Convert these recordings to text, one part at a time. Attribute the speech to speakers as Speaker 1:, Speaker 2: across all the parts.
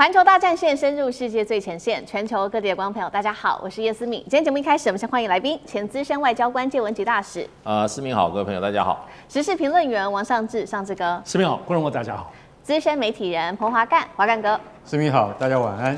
Speaker 1: 環球大戰線深入世界最前線，全球各地的觀眾朋友，大家好，我是葉思敏。今天節目一開始，我們先歡迎來賓，前資深外交官介文汲大使。
Speaker 2: 思敏好，各位朋友大家好。
Speaker 1: 時事評論員王尚志，尚志哥。
Speaker 3: 思敏好，觀眾朋友大家好。
Speaker 1: 資深媒體人彭華幹，華幹哥。
Speaker 4: 思敏好，大家晚安。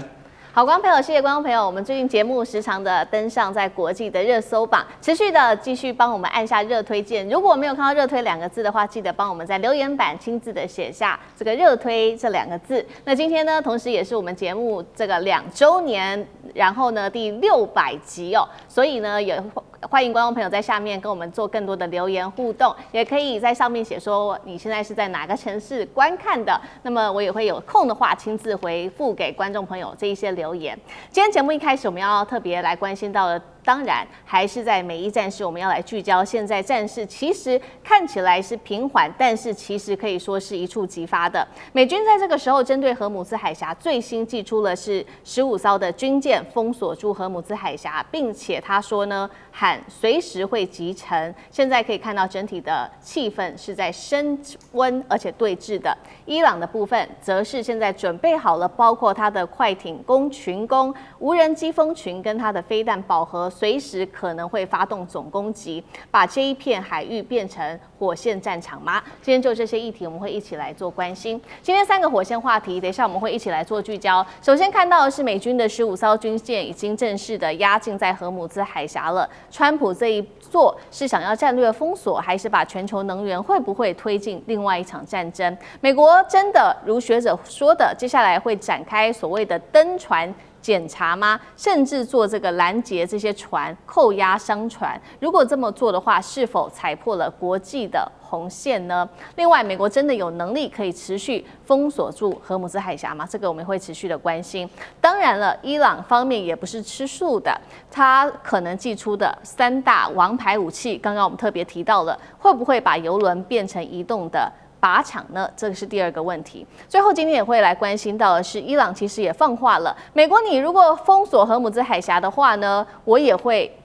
Speaker 1: 好，觀眾朋友，謝謝觀眾朋友。我們最近節目時常的登上在國際的熱搜榜，持續的繼續幫我們按下熱推鍵。如果沒有看到熱推兩個字的話，記得幫我們在留言板親自的寫下這個熱推這兩個字。那今天呢，同時也是我們節目這個2週年，然後呢第600集哦，所以呢也歡迎觀眾朋友在下面跟我們做更多的留言互動，也可以在上面寫說你現在是在哪個城市觀看的，那麼我也會有空的話親自回復給觀眾朋友這一些留言。今天節目一開始我們要特別來關心到的，當然還是在美伊戰事，我們要來聚焦。現在戰事其實看起來是平緩，但是其實可以說是一觸即發的。美軍在這個時候針對荷姆茲海峽最新祭出了是15艘的軍艦封鎖住荷姆茲海峽，並且他說呢喊隨時會擊沉。現在可以看到整體的氣氛是在升溫而且對峙的。伊朗的部分則是現在準備好了，包括他的快艇攻、群攻、無人機蜂群跟他的飛彈飽和。隨時可能會發動總攻擊，把這一片海域變成火線戰場嗎？今天就這些議題，我們會一起來做關心。今天3個火線話題，等一下我們會一起來做聚焦。首先看到的是美軍的15艘軍艦已經正式的壓境在荷姆茲海峽了。川普這一做是想要戰略封鎖，還是把全球能源會不會推進另外一場戰爭？美國真的如學者說的，接下來會展開所謂的登船檢查嗎？甚至做這個攔截這些船、扣押商船。如果這麼做的話，是否踩破了國際的紅線呢？另外，美國真的有能力可以持續封鎖住荷姆茲海峽嗎？這個我們會持續的關心。當然了，伊朗方面也不是吃素的，他可能祭出的3大王牌武器，剛剛我們特別提到了，會不會把油輪變成移動的靶場呢？這個是第2個問題。最後，今天也會來關心到的是，伊朗其實也放話了，美國你如果封鎖荷姆茲海峽的話呢，我也會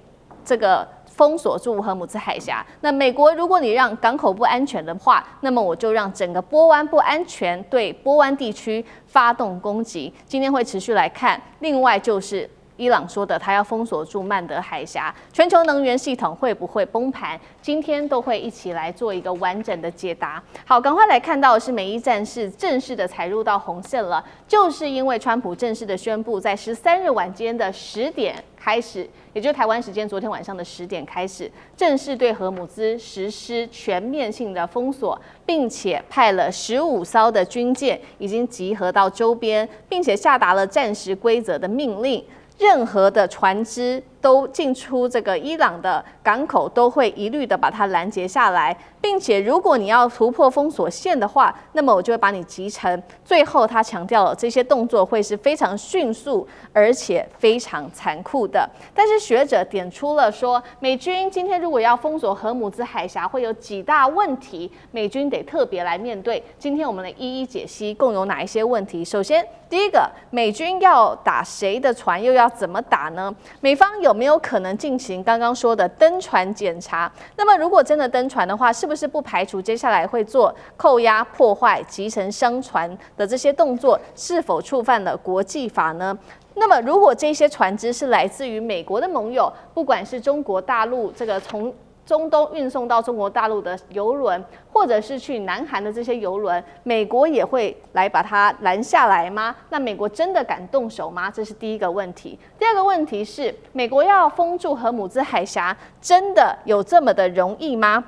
Speaker 1: 這個封鎖住荷姆茲海峽。那美國如果你讓港口不安全的話，那麼我就讓整個波灣不安全，對波灣地區發動攻擊。今天會持續來看。另外就是伊朗說的，他要封鎖住曼德海峽，全球能源系統會不會崩盤？今天都會一起來做一個完整的解答。好，趕快來看到的是美伊戰事正式的踩入到紅線了，就是因為川普正式的宣布，在13日晚間的10點開始，也就是台灣時間昨天晚上的10點開始，正式對荷姆茲實施全面性的封鎖，並且派了15艘的軍艦已經集合到周邊，並且下達了戰時規則的命令。任何的船只都進出這個伊朗的港口，都會一律的把它攔截下來，並且如果你要突破封鎖線的話，那麼我就會把你擊沉。最後他強調了，這些動作會是非常迅速而且非常殘酷的。但是學者點出了說，美軍今天如果要封鎖荷姆茲海峽，會有幾大問題，美軍得特別來面對。今天我們來一一解析，共有哪一些問題。首先，第一個，美軍要打誰的船，又要怎麼打呢？美方有沒有可能進行剛剛說的登船檢查？那麼如果真的登船的話，是不是不排除接下來會做扣押、破壞、擊沉商船的這些動作？是否觸犯了國際法呢？那麼如果這些船只是來自於美國的盟友，不管是中國大陸這個從中東運送到中國大陸的油輪，或者是去南韓的這些油輪，美國也會來把它攔下來嗎？那美國真的敢動手嗎？這是第一個問題。第二個問題是，美國要封住荷姆茲海峽，真的有這麼的容易嗎？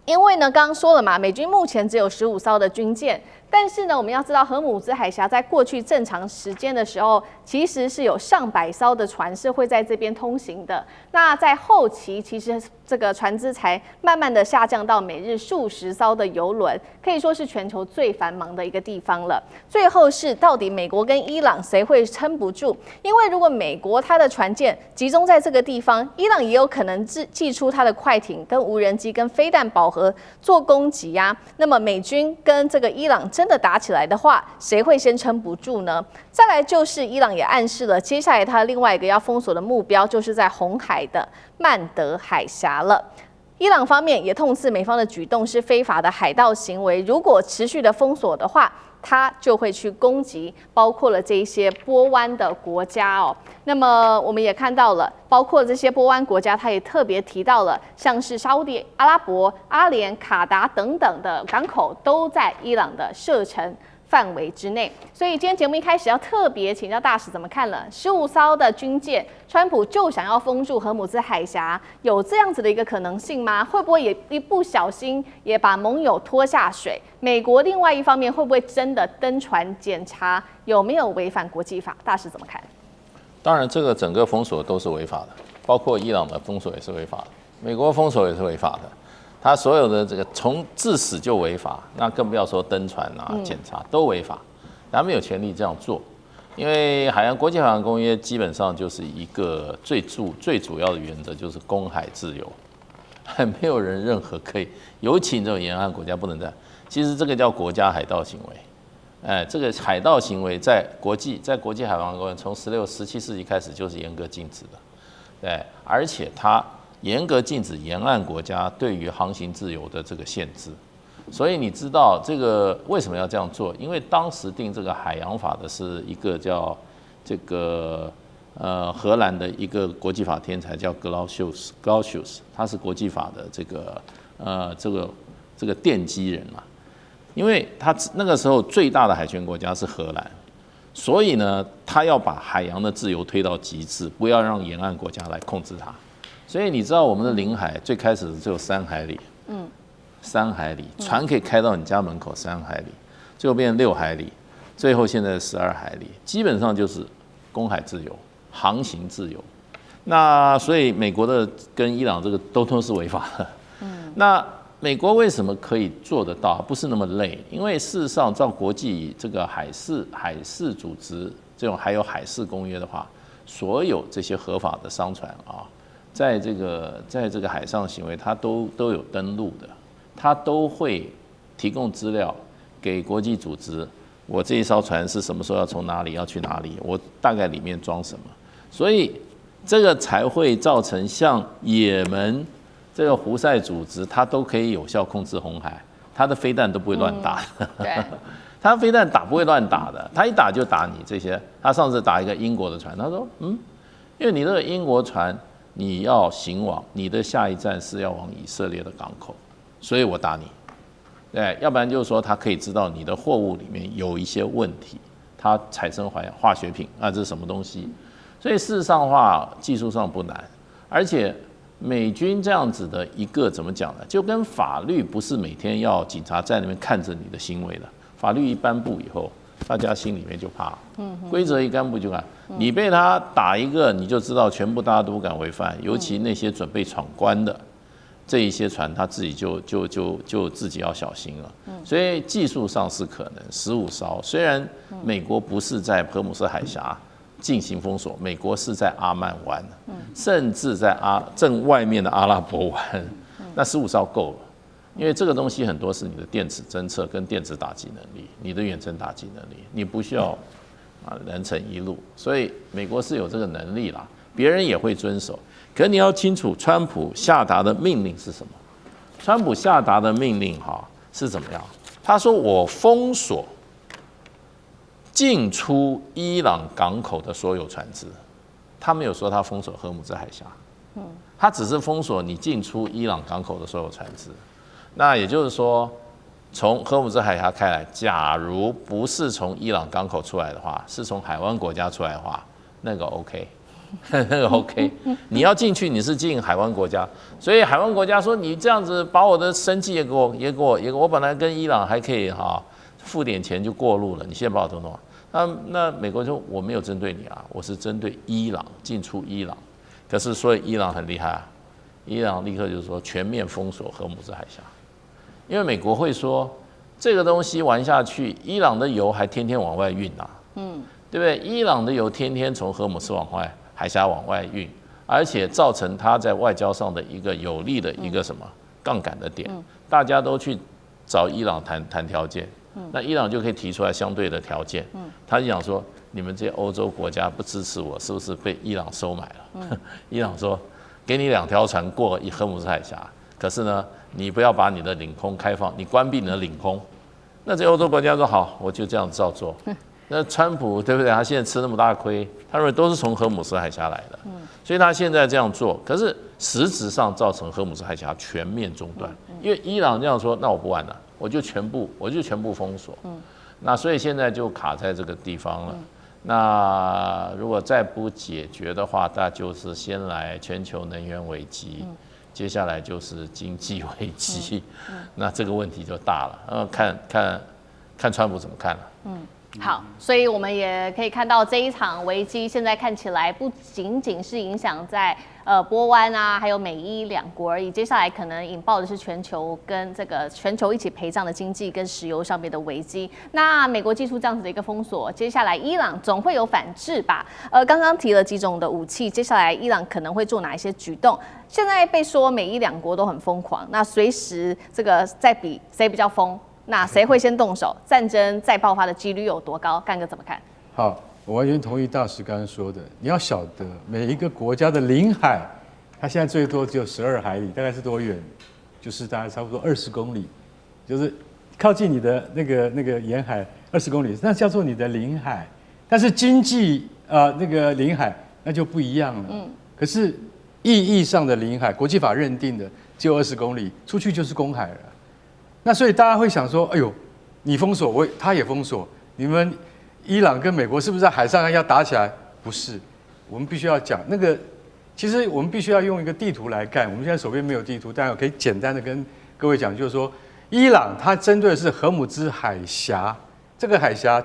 Speaker 1: 因為呢，剛剛說了嘛，美軍目前只有15艘的軍艦。但是呢，我們要知道，荷姆茲海峽在過去正常時間的時候，其實是有上百艘的船是會在這邊通行的。那在後期，其實這個船只才慢慢的下降到每日數十艘的油輪，可以說是全球最繁忙的一個地方了。最後是到底美國跟伊朗誰會撐不住？因為如果美國它的船艦集中在這個地方，伊朗也有可能祭出它的快艇、跟無人機、跟飛彈飽和做攻擊呀。那麼美軍跟這個伊朗真的打起來的話，誰會先撐不住呢？再來就是伊朗也暗示了，接下來他另外一個要封鎖的目標就是在紅海的曼德海峽了。伊朗方面也痛斥美方的舉動是非法的海盜行為，如果持續的封鎖的話，他就會去攻擊包括了這一些波灣的國家哦。那麼我們也看到了，包括這些波灣國家，他也特別提到了，像是沙烏地阿拉伯、阿聯、卡達等等的港口都在伊朗的射程範圍之內。所以今天節目一開始要特別請教大使怎麼看了15艘的軍艦，川普就想要封住荷姆茲海峽，有這樣子的一個可能性嗎？會不會也一不小心也把盟友拖下水？美國另外一方面會不會真的登船檢查有沒有違反國際法？大使怎麼看？
Speaker 2: 當然，這個整個封鎖都是違法的，包括伊朗的封鎖也是違法的，美國封鎖也是違法的。他所有的這個從自始就違法，那更不要說登船啊、檢查都違法，他沒有權利這樣做。因為國際海洋公約基本上就是一個最主要的原則，就是公海自由，沒有人任何可以，尤其这種沿岸國家不能這樣。其實這個叫國家海盜行為。這個海盜行為在國際海洋公約從16、17世紀開始就是嚴格禁止的，對，而且它嚴格禁止沿岸國家對於航行自由的這個限制。所以你知道這個為什麼要這樣做？因為當時定這個海洋法的是一個叫這個荷蘭的一個國際法天才叫Clausius，他是國際法的這個奠基人嘛。因為他那個時候最大的海權國家是荷蘭，所以呢，他要把海洋的自由推到極致，不要讓沿岸國家来控制它。所以你知道我們的領海最開始只有3海里，3海里，船可以開到你家門口3海里，最後變成6海里，最後現在12海里，基本上就是公海自由、航行自由。那所以美國的跟伊朗這個都是違法的。那美國為什麼可以做得到？不是那麼累，因為事實上，照國際這個海事組織這種還有海事公約的話，所有這些合法的商船啊，在這個海上行為，它都有登錄的，它都會提供資料給國際組織。我這一艘船是什麼時候要從哪裡要去哪裡？我大概裡面裝什麼？所以這個才會造成像也門。這個胡塞組織，它都可以有效控制紅海，它的飛彈都不會亂打的。對，它飛彈不會亂打的，它一打就打你這些。他上次打一個英國的船，他說，因為你這個英國船你要行往，你的下一站是要往以色列的港口，所以我打你。對，要不然就是說，他可以知道你的貨物裡面有一些問題，它產生化學品啊，這是什麼東西？所以事實上的話，技術上不難，而且。美軍這樣子的一個怎麼講呢？就跟法律不是每天要警察在那邊看着你的行為的。法律一頒布以後，大家心裡面就怕。規則一頒布就看，你被他打一個，你就知道全部大家都不敢違反。尤其那些準備闖關的這一些船，他自己就自己要小心了。所以技術上是可能15艘，雖然美國不是在荷姆斯海峽進行封鎖，美國是在阿曼灣，甚至在正外面的阿拉伯灣，那15艘夠了，因為這個東西很多是你的電子偵測跟電子打擊能力，你的遠程打擊能力，你不需要人程一路，所以美國是有這個能力啦，別人也會遵守。可是你要清楚，川普下達的命令是什麼？川普下達的命令是怎麼樣？他說我封鎖進出伊朗港口的所有船隻，他沒有說他封鎖荷姆茲海峽，他只是封鎖你進出伊朗港口的所有船隻。那也就是說，從荷姆茲海峽開來，假如不是從伊朗港口出來的話，是從海灣國家出來的話，那個 OK， 那個 OK。你要進去，你是進海灣國家，所以海灣國家說你這樣子把我的生計也給我本來跟伊朗還可以付點錢就過路了，你現在把我都弄。那美國說我沒有針對你啊，我是針對伊朗進出伊朗。可是所以伊朗很厲害啊，伊朗立刻就是說全面封鎖荷姆茲海峽，因為美國會說這個東西玩下去，伊朗的油還天天往外運啊，對不對？伊朗的油天天從荷姆斯海峽往外運，而且造成它在外交上的一個有利的一個什麼槓桿的點，大家都去找伊朗談條件。那伊朗就可以提出來相對的條件，他就想說，你們這些歐洲國家不支持我，是不是被伊朗收買了？伊朗說，給你2條船過荷姆斯海峽，可是呢，你不要把你的領空開放，你關閉你的領空。那這歐洲國家說好，我就這樣照做。那川普對不對？他現在吃那麼大虧，他認為都是從荷姆斯海峽來的，所以他現在這樣做，可是實質上造成荷姆斯海峽全面中斷，因為伊朗這樣說，那我不玩了，我就全部封鎖。那所以現在就卡在這個地方了。那如果再不解決的話，那就是先來全球能源危機，接下來就是經濟危機，那這個問題就大了。看川普怎麼看了。
Speaker 1: 好，所以我們也可以看到這一場危機，現在看起來不僅僅是影響在波灣啊，還有美伊兩國而已。接下來可能引爆的是全球跟這個全球一起陪葬的經濟跟石油上面的危機。那美國祭出這樣子的一個封鎖，接下來伊朗總會有反制吧？剛剛提了幾種的武器，接下來伊朗可能會做哪一些舉動？現在被說美伊兩國都很瘋狂，那隨時這個在比誰比較瘋。那誰會先動手？戰爭再爆發的幾率有多高？幹哥怎麼看？
Speaker 3: 好，我完全同意大使剛剛說的。你要曉得，每一個國家的領海，它現在最多只有12海里，大概是多遠？就是大概差不多20公里，就是靠近你的那個沿海20公里，那叫做你的領海。但是經濟那個領海那就不一樣了。可是意義上的領海，國際法認定的只有20公里，出去就是公海了。那所以大家會想說，哎呦，你封鎖他也封鎖，你們伊朗跟美國是不是在海上要打起來？不是，我們必須要講那個，其實我們必須要用一個地圖來看。我們現在手邊沒有地圖，但我可以簡單的跟各位講，就是說，伊朗它針對的是荷姆茲海峽，這個海峽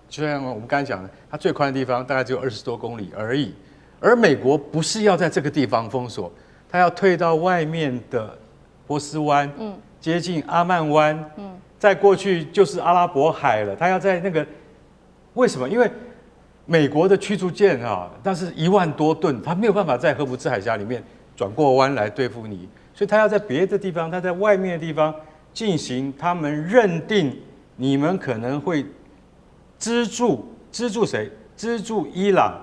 Speaker 3: 就像我們剛才講的，它最寬的地方大概只有20多公里而已。而美國不是要在這個地方封鎖，它要退到外面的波斯灣，接近阿曼灣，再過去就是阿拉伯海了。他要在那個，為什麼？因為美國的驅逐艦那是1萬多噸，他沒有辦法在荷姆茲海峽裡面轉過彎來對付你，所以他要在別的地方，他在外面的地方進行他們認定你們可能會資助誰？資助伊朗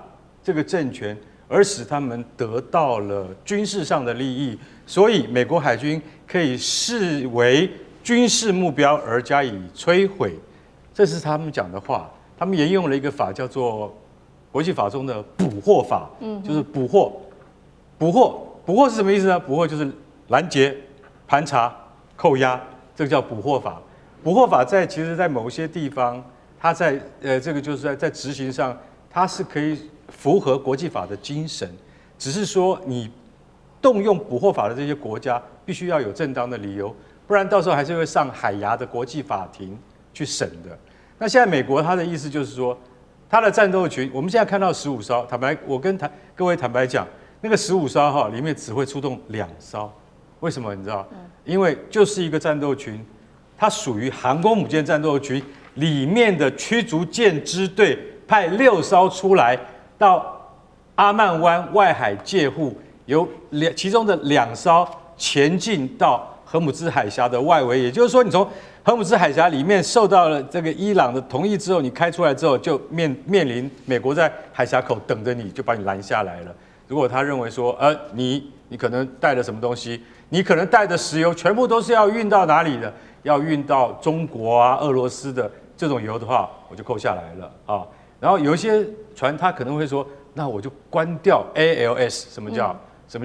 Speaker 3: 這個政權，而使他們得到了軍事上的利益，所以美國海軍可以視為軍事目標而加以摧毀，這是他們講的話。他們沿用了一個法叫做國際法中的捕獲法，就是捕獲是什麼意思呢？捕獲就是攔截、盤查、扣押，這個叫捕獲法。捕獲法其實在某些地方，它在這個就是在執行上，它是可以符合國際法的精神，只是說你動用捕獲法的這些國家必須要有正當的理由，不然到時候還是會上海牙的國際法庭去審的。那現在美國他的意思就是說，他的戰鬥群，我們現在看到15艘，我跟各位坦白講，那個15艘裡面只會出動2艘，為什麼你知道？因為就是一個戰鬥群，它屬於航空母艦戰鬥群裡面的驅逐艦支隊派6艘出來到阿曼灣外海界護，其中的2艘前進到荷姆茲海峽的外圍，也就是說，你從荷姆茲海峽裡面受到了這個伊朗的同意之後，你開出來之後，就面臨美國在海峽口等着你，就把你攔下來了。如果他認為說，你可能帶了什麼東西，你可能帶的石油全部都是要運到哪裡的？要運到中國啊、俄羅斯的這種油的話，我就扣下來了啊。然後有一些船，他可能會說，那我就關掉 ALS， 什麼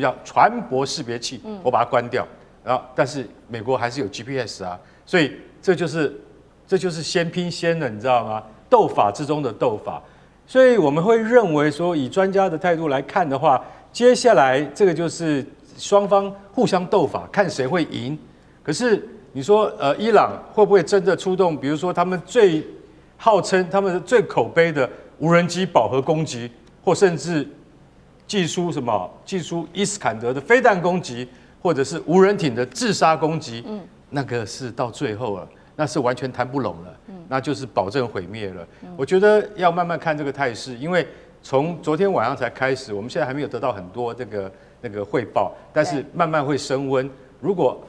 Speaker 3: 叫船舶識別器？我把它關掉。然後，但是美國還是有 GPS 啊，所以這就是先拼先的，你知道嗎？鬥法之中的鬥法。所以我們會認為說，以專家的態度來看的話，接下來這個就是雙方互相鬥法，看誰會贏。可是你說，伊朗會不會真的出動？比如說他們最號稱他們最口碑的無人機飽和攻擊，或甚至技術伊斯坎德的飛彈攻擊，或者是無人艇的自殺攻擊，那個是到最後了，那是完全談不攏了，那就是保證毀滅了。我覺得要慢慢看這個態勢，因為從昨天晚上才開始，我們現在還沒有得到很多那個匯報，但是慢慢會升溫。如果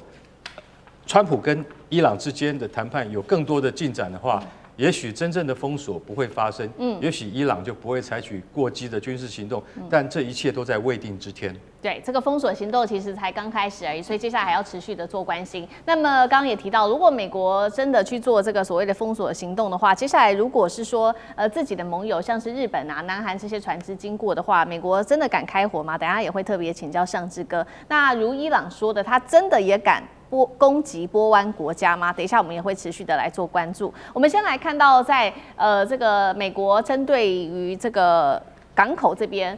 Speaker 3: 川普跟伊朗之間的談判有更多的進展的話，也許真正的封鎖不會發生，也許伊朗就不會採取過激的軍事行動，但這一切都在未定之天。
Speaker 1: 對，這個封鎖行動其實才剛開始而已，所以接下來還要持續的做關心。那麼剛剛也提到，如果美國真的去做這個所謂的封鎖行動的話，接下來如果是說自己的盟友像是日本啊、南韓這些船只經過的話，美國真的敢開火嗎？等一下也會特別請教尚志哥。那如伊朗說的，他真的也敢攻擊波灣國家嗎？等一下我們也會持續的來做關注。我們先來看到在這個美國針對於這個港口這邊。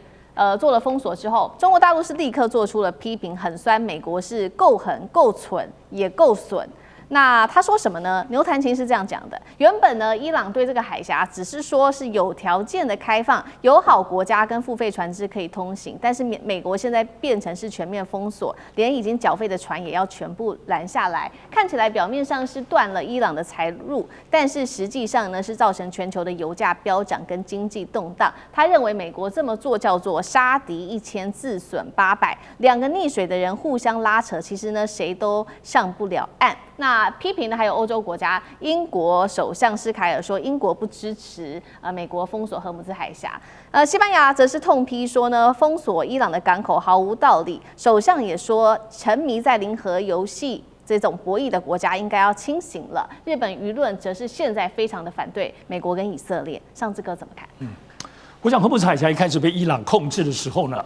Speaker 1: 做了封鎖之後，中國大陸是立刻做出了批評，很酸美國是夠狠、夠蠢，也夠損。那他說什麼呢？牛彈琴是這樣講的：原本呢，伊朗對這個海峽只是說是有條件的開放，友好國家跟付費船只可以通行，但是美國現在變成是全面封鎖，連已經繳費的船也要全部攔下來。看起來表面上是斷了伊朗的財路，但是實際上呢，是造成全球的油價飆漲跟經濟動盪。他認為美國這麼做叫做殺敵1000，自損800，兩個溺水的人互相拉扯，其實呢誰都上不了岸。那批評的還有歐洲國家，英國首相施凱爾說，英國不支持美國封鎖荷姆茲海峽。西班牙則是痛批說呢，封鎖伊朗的港口毫無道理。首相也說，沉迷在零和遊戲這種博弈的國家應該要清醒了。日本輿論則是現在非常的反對美國跟以色列。尚志哥怎麼看？
Speaker 4: 我想荷姆茲海峽一開始被伊朗控制的時候呢，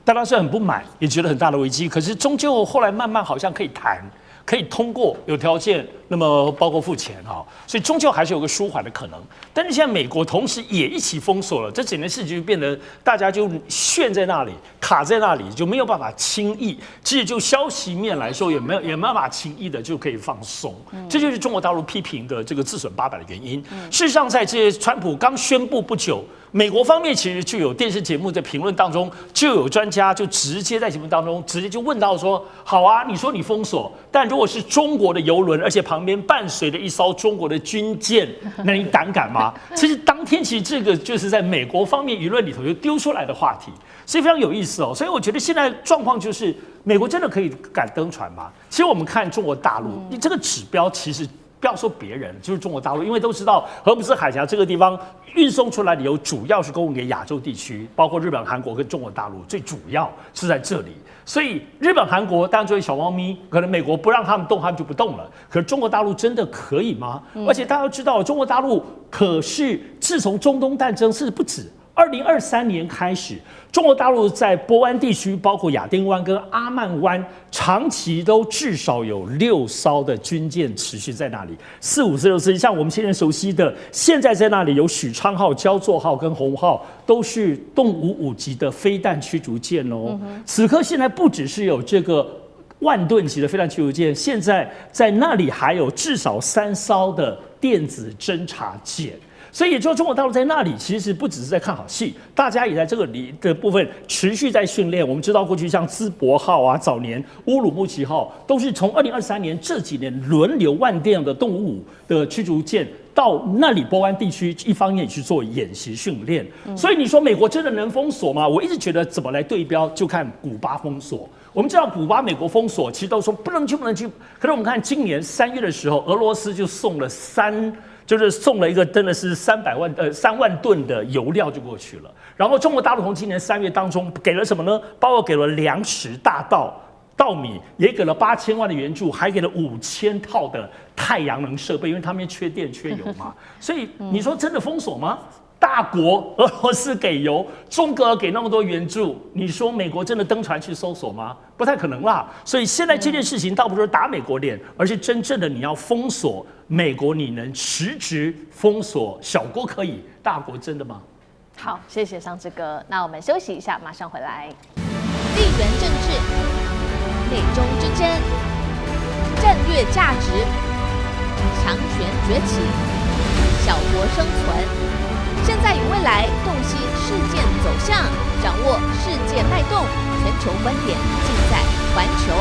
Speaker 4: 大家是很不滿，也覺得很大的危機。可是終究後來慢慢好像可以談。可以通過有條件，那麼包括付錢哈，所以終究還是有個舒緩的可能。但是現在美國同時也一起封鎖了，這整件事情就變得大家就懸在那裡，卡在那裡，就沒有辦法輕易。其實就消息面來說，也沒有辦法輕易的就可以放鬆。這就是中國大陸批評的這個自損800的原因。事實上，在這些川普剛宣布不久，美國方面其實就有電視節目在評論當中，就有專家就直接在節目當中直接就問到說：好啊，你說你封鎖，但如果是中國的郵輪，而且旁邊伴隨着一艘中國的軍艦，那你膽敢嗎？其實當天其實這個就是在美國方面輿論裡頭就丟出來的話題，所以非常有意思哦。所以我覺得現在狀況就是，美國真的可以敢登船嗎？其實我們看中國大陸，你這個指標其實。不要說別人，就是中國大陸，因為都知道荷姆茲海峽這個地方運送出來的油主要是供應給亞洲地區，包括日本、韓國跟中國大陸，最主要是在這裡。所以日本、韓國當然作為小貓咪，可能美國不讓他們動，他們就不動了。可是中國大陸真的可以嗎？而且大家都知道，中國大陸可是自從中東戰爭是不止。2023年開始，中國大陸在波灣地區，包括亞丁灣跟阿曼灣，長期都至少有6艘的軍艦持續在那裡，4、5、4、6、7，像我們現在熟悉的，現在在那裡有許昌號、焦作號跟紅號，都是動5級的飛彈驅逐艦哦。此刻現在不只是有這個萬噸級的飛彈驅逐艦，現在在那裡還有至少3艘的電子偵察艦。所以也就是中國大陸在那裡，其實不只是在看好戲，大家也在這個裡的部分持續在訓練。我們知道過去像淄博號啊，早年烏魯木齊號，都是從2023年這幾年輪流萬電的動5的驅逐艦到那裡波灣地區，一方面去做演習訓練。所以你說美國真的能封鎖嗎？我一直覺得怎麼來對標，就看古巴封鎖。我們知道古巴美國封鎖，其實都說不能去，不能去。可是我們看今年3月的時候，俄羅斯就送了就是送了一個真的是3萬噸的油料就過去了。然後中國大陸從今年3月當中給了什麼呢？包括給了糧食、大稻米，也給了8000萬的援助，還給了5000套的太陽能設備，因為他們缺電缺油嘛。所以你說真的封鎖嗎？大國俄羅斯給油，中國給那麼多援助，你說美國真的登船去搜索嗎？不太可能啦。所以現在這件事情倒不是打美國臉，而是真正的你要封鎖美國，你能實質封鎖小國可以，大國真的嗎？
Speaker 1: 好，謝謝尚志哥。那我們休息一下，馬上回來。
Speaker 5: 地緣政治、美中之爭、戰略價值、強權崛起、小國生存。現在與未來，洞悉事件走向，掌握世界脈動，全球觀點盡在環球